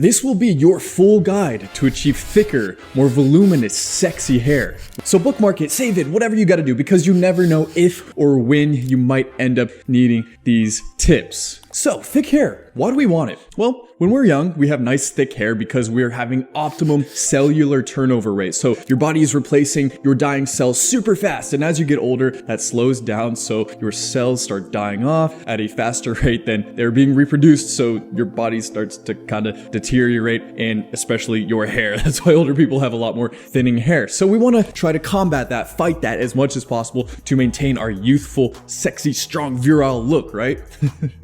This will be your full guide to achieve thicker, more voluminous, sexy hair. So bookmark it, save it, whatever you gotta do, because you never know if or when you might end up needing these tips. So, thick hair, why do we want it? Well, when we're young, we have nice thick hair because we're having optimum cellular turnover rate. So your body is replacing your dying cells super fast. And as you get older, that slows down. So your cells start dying off at a faster rate than they're being reproduced. So your body starts to kind of deteriorate, and especially your hair. That's why older people have a lot more thinning hair. So we want to try to combat that, fight that as much as possible to maintain our youthful, sexy, strong, virile look, right?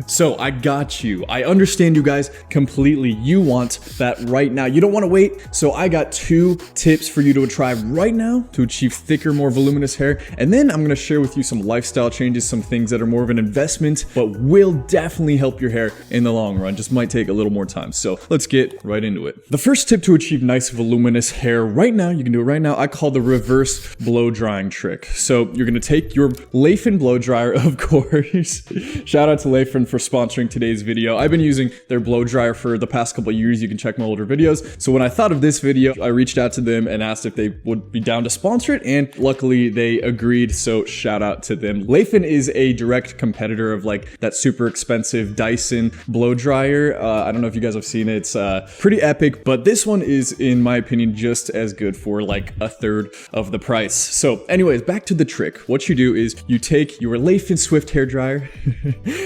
So I got you. I understand you guys completely. You want that right now. You don't want to wait. So I got 2 tips for you to try right now to achieve thicker, more voluminous hair. And then I'm going to share with you some lifestyle changes, some things that are more of an investment, but will definitely help your hair in the long run. Just might take a little more time. So let's get right into it. The first tip to achieve nice, voluminous hair right now, you can do it right now, I call the reverse blow drying trick. So you're going to take your Leifin blow dryer, of course. Shout out to Leifin for sponsoring today's video. I've been using their blow dryer for the past couple of years. You can check my older videos. So when I thought of this video, I reached out to them and asked if they would be down to sponsor it, and luckily they agreed. So shout out to them. Leifin is a direct competitor of like that super expensive Dyson blow dryer. I don't know if you guys have seen it. It's pretty epic, but this one is, in my opinion, just as good for like a third of the price. So anyways, back to the trick. What you do is you take your Leifin Swift hair dryer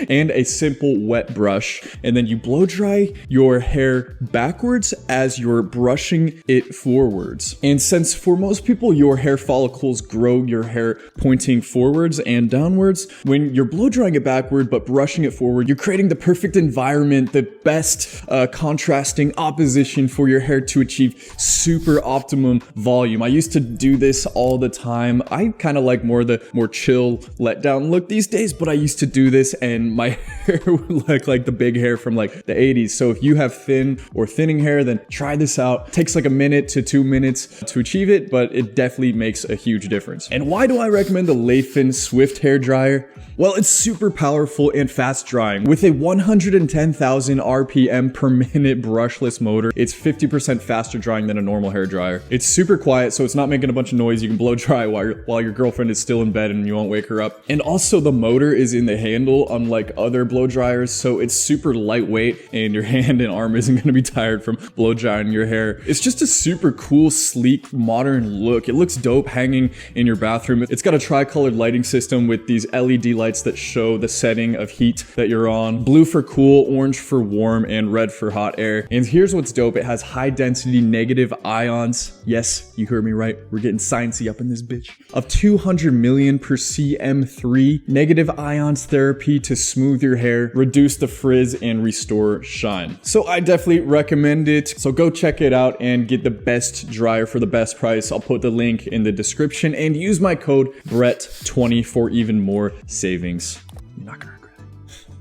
and a simple wet brush, and then you blow dry your hair backwards as you're brushing it forwards. And since for most people your hair follicles grow your hair pointing forwards and downwards, when you're blow drying it backward but brushing it forward, you're creating the perfect environment, the best contrasting opposition for your hair to achieve super optimum volume. I used to do this all the time. I kind of like the more chill, let down look these days, but I used to do this and my hair would look like the big hair from like the 80s. So if you have thin or thinning hair, then try this out. It takes like 1 minute to 2 minutes to achieve it, but it definitely makes a huge difference. And why do I recommend the Leifin Swift hair dryer? Well, it's super powerful and fast drying. With a 110,000 RPM per minute brushless motor, it's 50% faster drying than a normal hair dryer. It's super quiet, so it's not making a bunch of noise. You can blow dry while your girlfriend is still in bed and you won't wake her up. And also the motor is in the handle, unlike other blow dryers, so it's super lightweight and your hand and arm isn't gonna be tired from blow drying your hair. It's just a super cool, sleek, modern look. It looks dope hanging in your bathroom. It's got a tri-colored lighting system with these LED lights that show the setting of heat that you're on. Blue for cool, orange for warm, and red for hot air. And here's what's dope. It has high density negative ions. Yes, you heard me right. We're getting sciencey up in this bitch. Of 200 million per cm3 negative ions therapy to smooth your hair, reduce the frizz, and restore shine. So I definitely recommend it. So go check it out and get the best dryer for the best price. I'll put the link in the description and use my code BRETT20 for even more savings. You're not gonna regret it.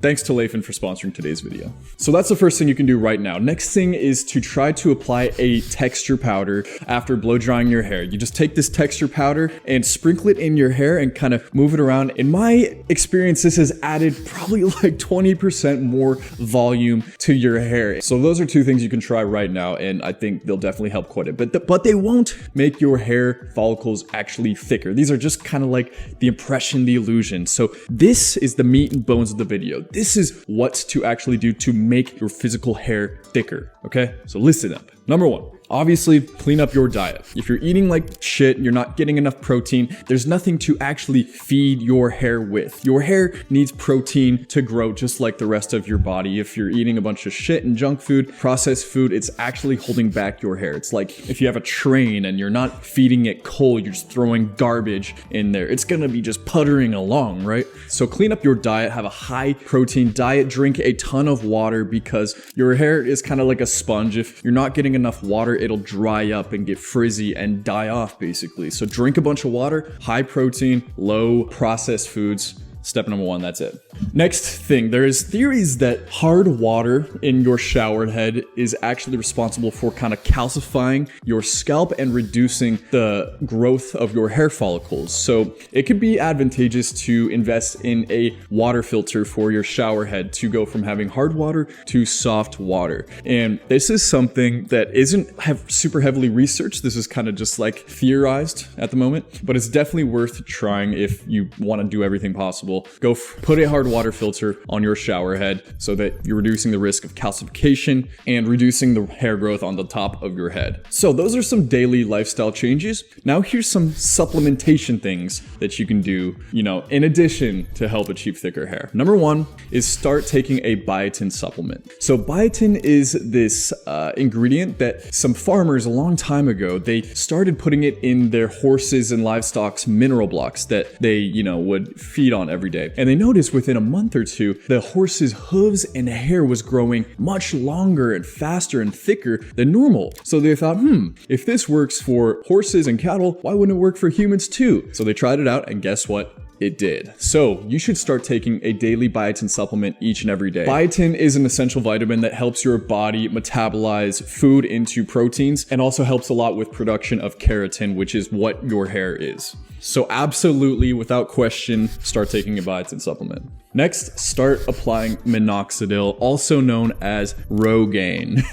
Thanks to Leifin for sponsoring today's video. So that's the first thing you can do right now. Next thing is to try to apply a texture powder after blow drying your hair. You just take this texture powder and sprinkle it in your hair and kind of move it around. In my experience, this has added probably like 20% more volume to your hair. So those are 2 things you can try right now, and I think they'll definitely help quite a bit. But they won't make your hair follicles actually thicker. These are just kind of like the impression, the illusion. So this is the meat and bones of the video. This is what to actually do to make your physical hair thicker, okay? So listen up. Number 1, obviously clean up your diet. If you're eating like shit, you're not getting enough protein, there's nothing to actually feed your hair with. Your hair needs protein to grow just like the rest of your body. If you're eating a bunch of shit and junk food, processed food, it's actually holding back your hair. It's like if you have a train and you're not feeding it coal, you're just throwing garbage in there. It's gonna be just puttering along, right? So clean up your diet, have a high protein diet, drink a ton of water because your hair is kind of like a sponge. If you're not getting enough water, it'll dry up and get frizzy and die off basically. So drink a bunch of water, high protein, low processed foods. Step number one, that's it. Next thing, there's theories that hard water in your shower head is actually responsible for kind of calcifying your scalp and reducing the growth of your hair follicles. So it could be advantageous to invest in a water filter for your shower head to go from having hard water to soft water. And this is something that isn't super heavily researched. This is kind of just like theorized at the moment, but it's definitely worth trying if you want to do everything possible. Go put a hard water filter on your shower head so that you're reducing the risk of calcification and reducing the hair growth on the top of your head. So those are some daily lifestyle changes. Now here's some supplementation things that you can do, in addition to help achieve thicker hair. Number one is start taking a biotin supplement. So biotin is this ingredient that some farmers a long time ago, they started putting it in their horses and livestock's mineral blocks that they, would feed on every day. And they noticed within a month or two, the horse's hooves and hair was growing much longer and faster and thicker than normal. So they thought, if this works for horses and cattle, why wouldn't it work for humans too? So they tried it out, and guess what? It did. So you should start taking a daily biotin supplement each and every day. Biotin is an essential vitamin that helps your body metabolize food into proteins and also helps a lot with production of keratin, which is what your hair is. So absolutely, without question, start taking a biotin supplement. Next, start applying Minoxidil, also known as Rogaine.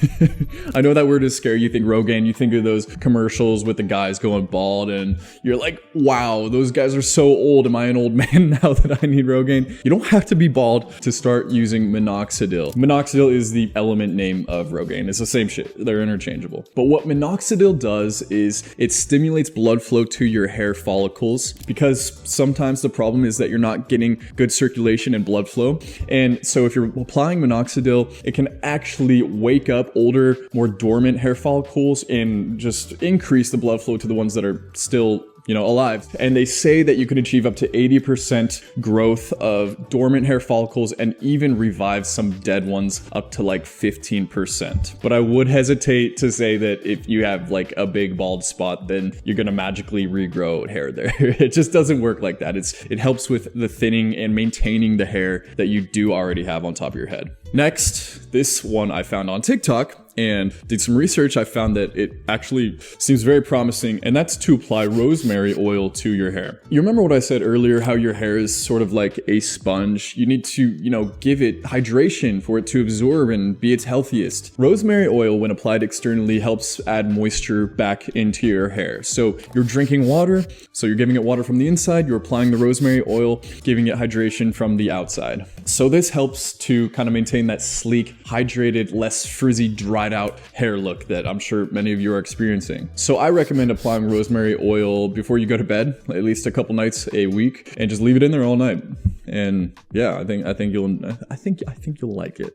I know that word is scary. You think Rogaine, you think of those commercials with the guys going bald and you're like, wow, those guys are so old. Am I an old man now that I need Rogaine? You don't have to be bald to start using Minoxidil. Minoxidil is the element name of Rogaine. It's the same shit. They're interchangeable. But what Minoxidil does is it stimulates blood flow to your hair follicles, because sometimes the problem is that you're not getting good circulation and blood flow. And so if you're applying Minoxidil, it can actually wake up older, more dormant hair follicles and just increase the blood flow to the ones that are still alive. And they say that you can achieve up to 80% growth of dormant hair follicles and even revive some dead ones up to like 15%. But I would hesitate to say that if you have like a big bald spot, then you're gonna magically regrow hair there. It just doesn't work like that. It helps with the thinning and maintaining the hair that you do already have on top of your head. Next, this one I found on TikTok and did some research. I found that it actually seems very promising, and that's to apply rosemary oil to your hair. You remember what I said earlier, how your hair is sort of like a sponge? You need to, give it hydration for it to absorb and be its healthiest. Rosemary oil, when applied externally, helps add moisture back into your hair. So you're drinking water, so you're giving it water from the inside, you're applying the rosemary oil, giving it hydration from the outside. So this helps to kind of maintain that sleek, hydrated, less frizzy, dried out hair look that I'm sure many of you are experiencing. So I recommend applying rosemary oil before you go to bed, at least a couple nights a week, and just leave it in there all night. And yeah, I think you'll like it.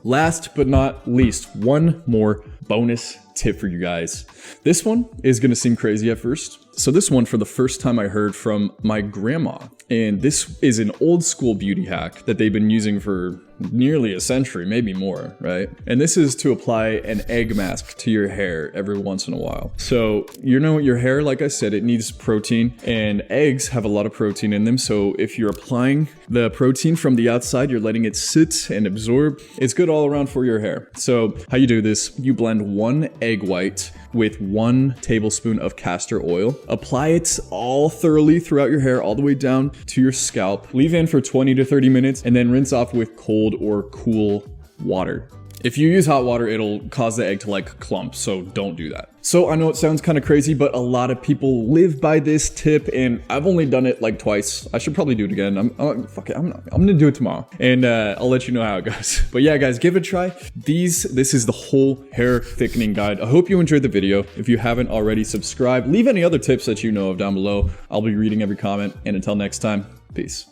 Last but not least, one more bonus tip for you guys. This one is gonna seem crazy at first. So this one, for the first time, I heard from my grandma. And this is an old school beauty hack that they've been using for nearly a century, maybe more, right? And this is to apply an egg mask to your hair every once in a while. So your hair, like I said, it needs protein, and eggs have a lot of protein in them. So if you're applying the protein from the outside, you're letting it sit and absorb. It's good all around for your hair. So how you do this, you blend 1 egg white with 1 tablespoon of castor oil. Apply it all thoroughly throughout your hair, all the way down to your scalp. Leave in for 20 to 30 minutes and then rinse off with cold or cool water. If you use hot water, it'll cause the egg to like clump, so don't do that. So I know it sounds kind of crazy, but a lot of people live by this tip, and I've only done it like twice. I should probably do it again. I'm gonna do it tomorrow, and I'll let you know how it goes. But yeah, guys, give it a try. This is the whole hair thickening guide. I hope you enjoyed the video. If you haven't already, subscribe. Leave any other tips that you know of down below. I'll be reading every comment, and until next time, peace.